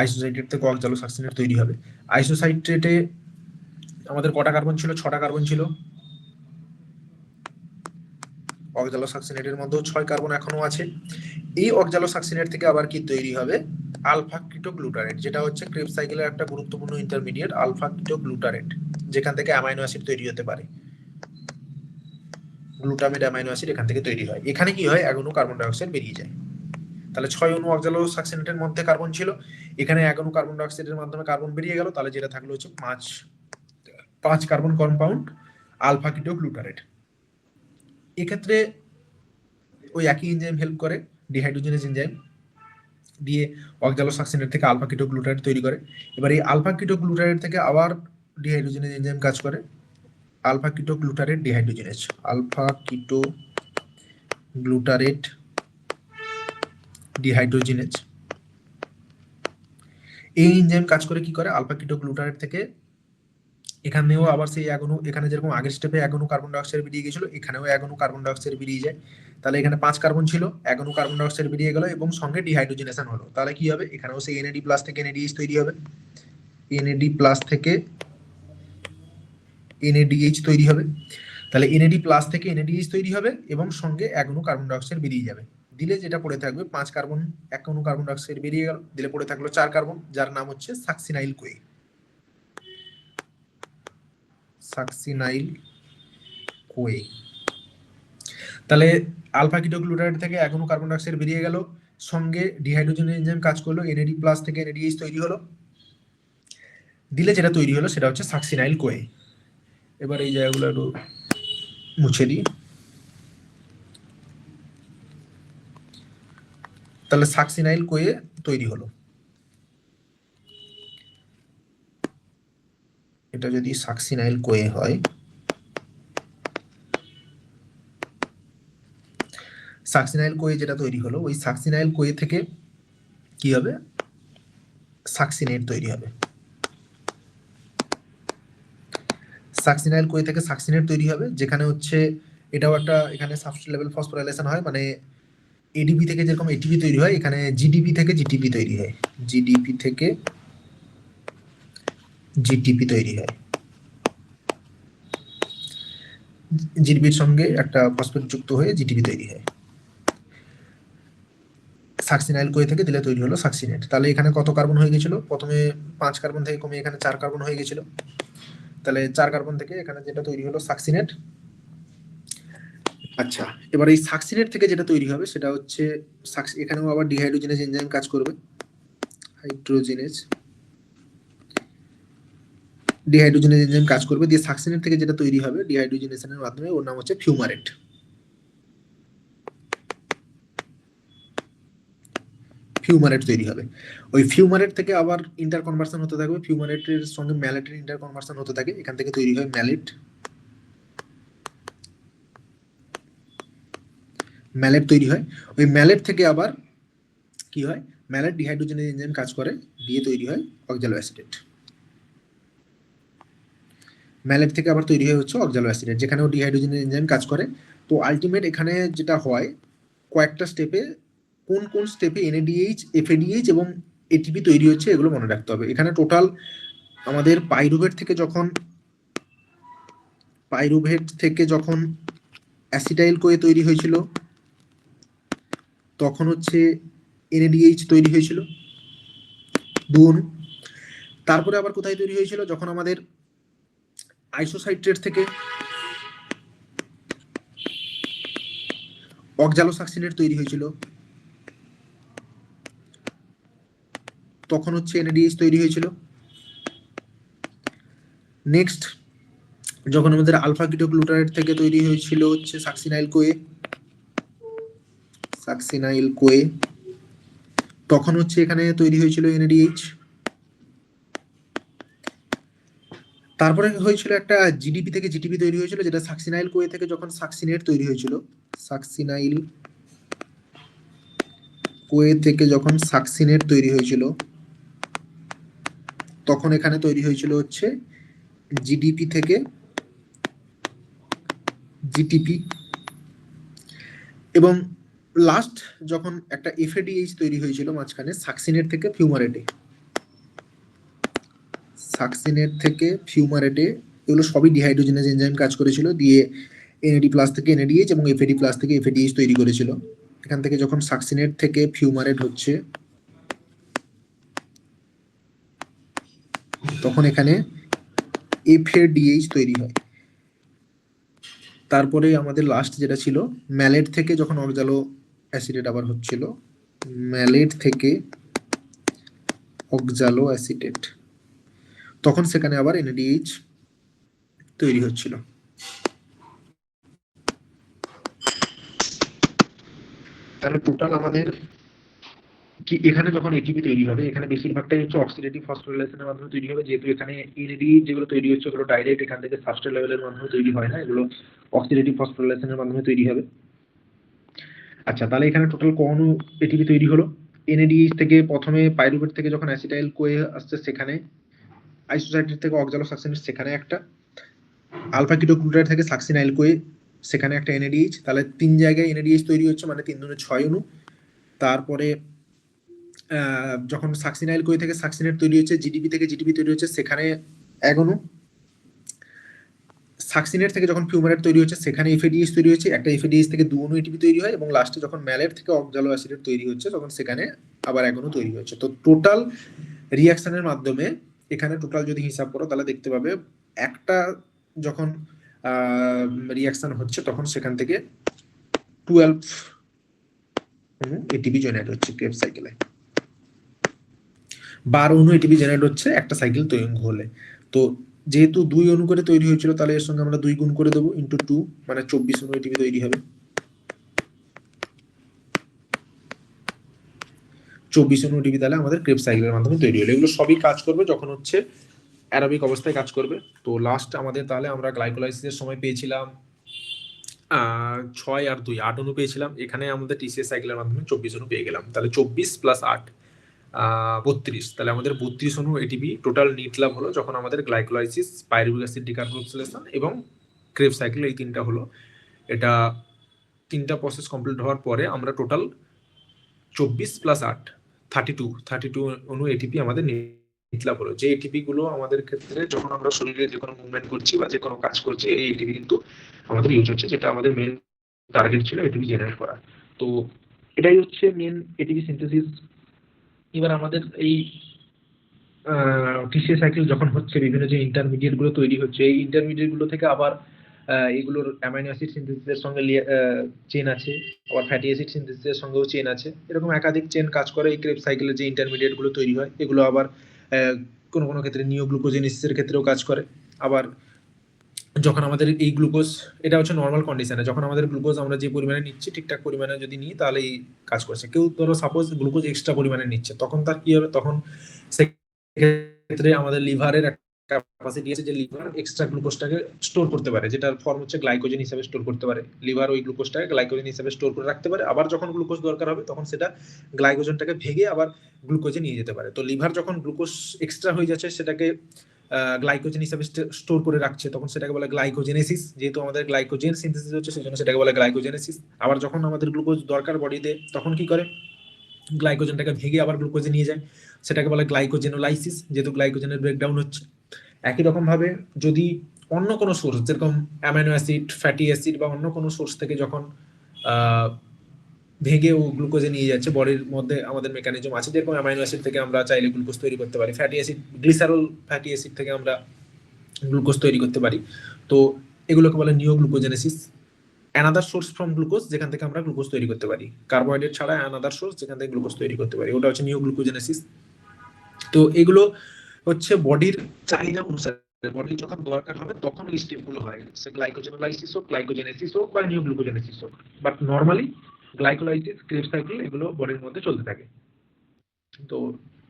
আইসোসাইট্রেট থেকে অক্সালো সাকসিনেট তৈরি হবে। আইসোসাইট্রেটে আমাদের কটা কার্বন ছিল? 6টা কার্বন ছিল। অক্সালো সাকসিনেটের মধ্যেও 6 কার্বন এখনো আছে। এই অক্সালো সাকসিনেট থেকে আবার কি তৈরি হবে? আলফা কিটোগ্লুটারেট, যেটা হচ্ছে ক্রেবস সাইকেলের একটা গুরুত্বপূর্ণ ইন্টারমিডিয়েট, আলফা কিটোগ্লুটারেট, যেখান থেকে অ্যামাইনো অ্যাসিড তৈরি হতে পারে। গ্লুটামেট অ্যামাইনো অ্যাসিড এখান থেকে তৈরি হয়। এখানে কি হয়, 1 অণু কার্বন ডাই অক্সাইড বেরিয়ে যায়। তাহলে 6 অণু অক্সালো সাকসিনেটের মধ্যে কার্বন ছিল, এখানে 1 অণু কার্বন ডাই অক্সাইডের মাধ্যমে কার্বন বেরিয়ে গেল, তাহলে যেটা থাকলো হচ্ছে 5 কার্বন কম্পাউন্ড আলফা কিটোগ্লুটারেট। এক্ষেত্রে ওই একই এনজাইম হেল্প করে, ডিহাইড্রোজেনেজ এনজাইম, দিয়ে অক্সালো সাকসিনেট থেকে আলফা কিটোগ্লুটারেট তৈরি করে। এবার এই আলফা কিটোগ্লুটারেট থেকে আবার ডিহাইড্রোজেনেজ এনজাইম কাজ করে, আলফা কিটো গ্লুটারেট ডিহাইড্রোজেনেজ, আলফা কিটো গ্লুটারেট ডিহাইড্রোজেনেজ। এই এনজাইম কাজ করে কি করে, আলফা কিটো গ্লুটারেট থেকে এখানেও আবার সেই এক অণু, এখানে যেরকম আগের স্টেপে এক অণু কার্বন ডাইঅক্সাইড বেরিয়ে গেছিল, এখানেও এক অণু কার্বন ডাইঅক্সাইড বেরিয়ে যায়। তাহলে এখানে 5 কার্বন ছিল, এক অণু কার্বন ডাইঅক্সাইড বেরিয়ে গেল এবং সঙ্গে ডিহাইড্রোজেনেশন হলো। তাহলে কি হবে, এখানেও সেই এনএডি প্লাস থেকে এনএডিএইচ তৈরি হবে, এনএডি প্লাস থেকে এনএডিএইচ তৈরি হবে। তাহলে এনএডি প্লাস থেকে এনএডিএইচ তৈরি হবে এবং সঙ্গে এক অণু কার্বন ডাইঅক্সাইড বেরিয়ে যাবে। দিলে যেটা পড়ে থাকবে 5 কার্বন, এক অণু কার্বন ডাইঅক্সাইড বেরিয়ে গেল, দিলে পড়ে থাকলো 4 কার্বন, যার নাম হচ্ছে সাকসিনাইল কোয়ে। সাকসিনাইল কোয়ে। তাহলে আলফা কিটো গ্লুটারেট থেকে এক অণু কার্বন ডাইঅক্সাইড বেরিয়ে গেল, সঙ্গে ডিহাইড্রোজেন এনজাইম কাজ করলো, এনএডি প্লাস থেকে এনএডিএইচ তৈরি হলো, দিলে যেটা তৈরি হলো সেটা হচ্ছে সাকসিনাইল কোয়ে। এবার এই জায়গাগুলো একটু মুছে দিই। তাহলে সাকসিনাইল কোয়ে তৈরি হলো। এটা যদি সাকসিনাইল কোয়ে হয়, সাকসিনাইল কোয়ে যেটা তৈরি হলো, ওই সাকসিনাইল কোয়ে থেকে কি হবে, সাকসিনেট তৈরি হবে। সাকসিনাইল কোয়ে থেকে সাকসিনেট তৈরি হবে, যেখানে হচ্ছে এটাও একটা, এখানে সাবস্ট্রেট লেভেল ফসফোরাইলেশন হয়, মানে এডিপি থেকে যেরকম এটিপি তৈরি হয়, এখানে জিডিপি থেকে জিটিপি তৈরি হয়, জিডিপি থেকে জিটিপি তৈরি হয়। জিডিপির সঙ্গে একটা ফসফেট যুক্ত হয়ে জিটিপি তৈরি হয়। সাকসিনাইল কোয়ে থেকে দিলে তৈরি হলো সাকসিনেট। তাহলে এখানে কত কার্বন হয়ে গেছিল, প্রথমে 5 কার্বন থেকে কমে এখানে 4 কার্বন হয়ে গেছিল। তাহলে 4 কার্বন থেকে এখানে যেটা তৈরি হলো সাকসিনেট। আচ্ছা, এবার এই সাকসিনেট থেকে যেটা তৈরি হবে সেটা হচ্ছে এখানেও আবার ডিহাইড্রোজেনেজ এনজাইম কাজ করবে, ডিহাইড্রোজেনেজ এনজাইম কাজ করবে, দিয়ে সাকসিনেট থেকে যেটা তৈরি হবে ডিহাইড্রোজেনেশনের মাধ্যমে, ওর নাম হচ্ছে ফিউমারেট। ফিউমারেট তৈরি হবে। ওই ফিউমারেট থেকে আবার ইন্টার কনভার্সন হতে থাকবে, ফিউমারেটের সঙ্গে ম্যালেটের ইন্টার কনভার্সন হতে থাকে, এখান থেকে তৈরি হয় ম্যালেট। ম্যালেট তৈরি হয়। ওই ম্যালেট থেকে আবার কি হয়, ম্যালেট ডিহাইড্রোজেনেজ এনজাইম কাজ করে, দিয়ে তৈরি হয় অক্সালো অ্যাসিটেট। ম্যালেট থেকে আবার তৈরি হয় হচ্ছে অক্সালো অ্যাসিটেট, যেখানেও ডিহাইড্রোজেনেজ এনজাইম কাজ করে। তো আলটিমেট এখানে যেটা হয়, কয়েকটা স্টেপে, কোন কোন স্টেপে এনএডিএইচ, এফএডিএইচ এবং এটিপি তৈরি হচ্ছে, এগুলো মনে রাখতে হবে। এখানে টোটাল আমাদের পাইরুভেট থেকে যখন অ্যাসিটাইল কোয়ে তৈরি হয়েছিল, তখন হচ্ছে এনএডিএইচ তৈরি হয়েছিল 2 অণু। তারপরে আবার কোথায় তৈরি হয়েছিল, যখন আমাদের আইসোসাইট্রেট থেকে অক্সালোসাকসিনেট তৈরি হয়েছিল, তখন হচ্ছে এনএডিএইচ তৈরি হয়েছিল। নেক্সট, যখন আমাদের আলফা কিটো গ্লুটারেট থেকে তৈরি হয়েছিল হচ্ছে সাকসিনাইল কোয়ে, তখন হচ্ছে এখানে তৈরি হয়েছিল এনএডিএইচ। তারপরে হয়েছিল একটা জিডিপি থেকে জিটিপি তৈরি হয়েছিল, যেটা সাকসিনাইল কোয়ে থেকে যখন সাকসিনেট তৈরি হয়েছিল, সাকসিনাইল কোয়ে থেকে যখন সাকসিনেট তৈরি হয়েছিল, তখন এখানে তৈরি হয়েছিল হচ্ছে জিডিপি থেকে জিটিপি। এবং লাস্ট যখন একটা এফএডিএইচ তৈরি হয়েছিল মাঝখানে সাকসিনেট থেকে ফিউমারেটে, এগুলো সবই ডিহাইড্রোজেনেজ এনজাইম কাজ করেছিল, দিয়ে এনএডি প্লাস থেকে এনএডিএইচ এবং এফএডি প্লাস থেকে এফএডিএইচ তৈরি করেছিল। এখান থেকে যখন সাকসিনেট থেকে ফিউমারেট হচ্ছে, তখন এখানে এফএডিএইচ তৈরি হয়। তারপরে আমাদের লাস্ট যেটা ছিল, ম্যালেট থেকে যখন অক্সালো অ্যাসিটেট আবার হচ্ছিল, ম্যালেট থেকে অক্সালো অ্যাসিটেট, তখন সেখানে আবার এনএডিএইচ তৈরি হচ্ছিল। তাহলে টোটাল আমাদের কি এখানে যখন এটিপি তৈরি হবে, এখানে বেশিরভাগটাই হচ্ছে অক্সিডেটিভ ফসফোরিলেশনের মাধ্যমে তৈরি হবে, যেহেতু এখানে এনএডি যেগুলো তৈরি হচ্ছে ওগুলো ডাইরেক্ট এখান থেকে সাবস্ট্রেট লেভেলের মাধ্যমে তৈরি হয় না, এগুলো অক্সিডেটিভ ফসফোরিলেশনের মাধ্যমে তৈরি হবে। আচ্ছা, তাহলে এখানে টোটাল কোন এটিপি তৈরি হলো? এনএডি থেকে প্রথমে পাইরুভেট থেকে যখন অ্যাসিটাইল কোয়ে আসছে সেখানে, আইসোসাইটেট থেকে অক্সালোসাকসিনেট সেখানে একটা, আলফা কিটোগ্লুটারেট থেকে সাকসিনাইল কোয়ে সেখানে একটা এনএডিএইচ, তাহলে 3 জায়গায় এনএডিএইচ তৈরি হচ্ছে, মানে 3 দুনে 6 অণু। তারপরে যখন সাকসিনাইল কোয়ে থেকে সাকসিনেট তৈরি হচ্ছে, জিডিপি থেকে জিডিপি তৈরি হচ্ছে, সেখানে 1 অণু। সাকসিনেট থেকে যখন ফিউমারেট তৈরি হচ্ছে সেখানে এফএডিএইচ তৈরি হচ্ছে, একটা এফএডিএইচ থেকে 2 অণু এটিপি তৈরি হয়, এবং লাস্টে যখন ম্যালেট থেকে অক্সালো অ্যাসিডেট তৈরি হচ্ছে তখন সেখানে আবার 1 অণু তৈরি হচ্ছে। তো টোটাল রিঅ্যাকশনের মাধ্যমে এখানে টোটাল যদি হিসাব করো তাহলে দেখতে পাবে একটা যখন রিঅ্যাকশন হচ্ছে তখন সেখান থেকে 12 অণু এটিপি জেনারেট হচ্ছে ক্রেবস সাইকেলে, 12 অণু এটিপি জেনারেট হচ্ছে একটা সাইকেল তৈরি হলে। তো যেহেতু 2 অণু করে তৈরি হয়েছিল তাহলে এর সঙ্গে আমরা 2 গুণ করে দেবো, ইন্টু 2, মানে 24 অণু এটিপি তৈরি হবে। 24 অণু এটিপি তাহলে আমাদের ক্রেবস সাইকেলের মাধ্যমে তৈরি হলো। এগুলো সবই কাজ করবে যখন হচ্ছে অ্যারোবিক অবস্থায় কাজ করবে। তো লাস্ট আমাদের তাহলে আমরা গ্লাইকোলাইসিসের সময় পেয়েছিলাম 6 আর 2 8 অণু পেয়েছিলাম, এখানে আমাদের টিসিএস সাইকেলের মাধ্যমে 24 অণু পেয়ে গেলাম, তাহলে 24 প্লাস 8 32, তাহলে আমাদের 32 অণু এটিপি টোটাল নিট লাভ হলো যখন আমাদের গ্লাইকোলাইসিস, পাইরুভিক অ্যাসিড ডিকার্বক্সিলেশন এবং ক্রেবস সাইকেল এই তিনটা হলো। এটা তিনটা প্রসেস কমপ্লিট হওয়ার পরে আমরা টোটাল 24 প্লাস 8 32 অণু এটিপি আমাদের নিট লাভ হলো। যে এটিপি গুলো আমাদের ক্ষেত্রে যখন আমরা শরীরে যে কোনো মুভমেন্ট করছি বা যে কোনো কাজ করছি এই এটিপি কিন্তু আমাদের ইউজ হচ্ছে, যেটা আমাদের মেন টার্গেট ছিল এটিপি জেনারেট করা। তো এটাই হচ্ছে মেন এটিপি সিনথেসিস। এবার আমাদের এই টিসিএস সাইকেল যখন হচ্ছে বিভিন্ন যে ইন্টারমিডিয়েট গুলো তৈরি হচ্ছে, এই ইন্টারমিডিয়েট গুলো থেকে আবার এগুলোর অ্যামাইনো অ্যাসিড সিনথেসিসের সঙ্গে চেন আছে, আবার ফ্যাটি অ্যাসিড সিনথেসিসের সঙ্গেও চেন আছে, এরকম একাধিক চেন কাজ করে এই ক্রেবস সাইকেলের যে ইন্টারমিডিয়েট গুলো তৈরি হয়। এগুলো আবার কোনো কোনো ক্ষেত্রে নিওগ্লুকোজেনেসিসের ক্ষেত্রেও কাজ করে। আবার যখন আমাদের এই গ্লুকোজ, এটা হচ্ছে নর্মাল কন্ডিশনে, যখন আমাদের গ্লুকোজ আমরা যে পরিমাণে নিচ্ছি ঠিকঠাক পরিমাণে যদি নিই তাহলে এই কাজ করছে। কেউ ধরো সাপোজ গ্লুকোজ এক্সট্রা পরিমাণে নিচ্ছে, তখন তার কি হবে, তখন সেক্ষেত্রে আমাদের লিভারের একটা ক্যাপাসিটি আছে যে লিভার এক্সট্রা গ্লুকোজটাকে স্টোর করতে পারে, যেটার ফর্ম হচ্ছে গ্লাইকোজেন হিসেবে স্টোর করতে পারে। লিভার ওই গ্লুকোজটাকে গ্লাইকোজেন হিসেবে স্টোর করে রাখতে পারে, আবার যখন গ্লুকোজ দরকার হবে তখন সেটা গ্লাইকোজেনটাকে ভেঙে আবার গ্লুকোজে নিয়ে যেতে পারে। তো লিভার যখন গ্লুকোজ এক্সট্রা হয়ে যাচ্ছে সেটাকে গ্লাইকোজেন হিসেবে স্টোর করে রাখছে, তখন সেটাকে বলে গ্লাইকোজেনেসিস। যেহেতু আমাদের গ্লাইকোজেন সিনথেসিস হচ্ছে সেজন্য সেটাকে বলে গ্লাইকোজেনেসিস। আবার যখন আমাদের গ্লুকোজ দরকার বডিতে তখন কি করে, গ্লাইকোজেনটাকে ভেঙে আবার গ্লুকোজে নিয়ে যায়, সেটাকে বলে গ্লাইকোজেনোলাইসিস, যেহেতু গ্লাইকোজেনের ব্রেকডাউন হচ্ছে। একই রকম ভাবে যদি অন্য কোনো সোর্স যেরকম অ্যামাইনো অ্যাসিড, ফ্যাটি অ্যাসিড বা অন্য কোনো সোর্স থেকে যখন ভেঙে ও গ্লুকোজে নিয়ে যাচ্ছে, বডির মধ্যে আমাদের মেকানিজম আছে, যেরকম অ্যামাইনো অ্যাসিড থেকে আমরা চাইলে গ্লুকোজ তৈরি করতে পারি, fatty acid glycerol fatty acid থেকে আমরা গ্লুকোজ তৈরি করতে পারি। তো এগুলোকে বলে neoglucogenesis. Another source from glucose, যেখান থেকে আমরা গ্লুকোজ তৈরি করতে পারি, কার্বোহাইড্রেট ছাড়া অ্যানাদার সোর্স যেখান থেকে গ্লুকোজ তৈরি করতে পারি, ওটা হচ্ছে নিওগ্লুকোজেনেসিস। তো এগুলো হচ্ছে বডির চাহিদা অনুসারে, বডির যখন দরকার হবে তখন এই স্টেপগুলো হয়, সে গ্লাইকোজেনোলাইসিস হোক, গ্লাইকোজেনেসিস হোক বা নিওগ্লুকোজেনেসিস হোক। But normally glycolysis, Krebs cycle এগুলো বডির মধ্যে চলতে থাকে। তো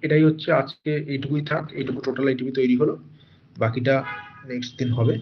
এটাই হচ্ছে আজকে, এইটুকুই থাক, এইটুকু টোটাল এটিপি তৈরি হলো, বাকিটা নেক্সট দিন হবে।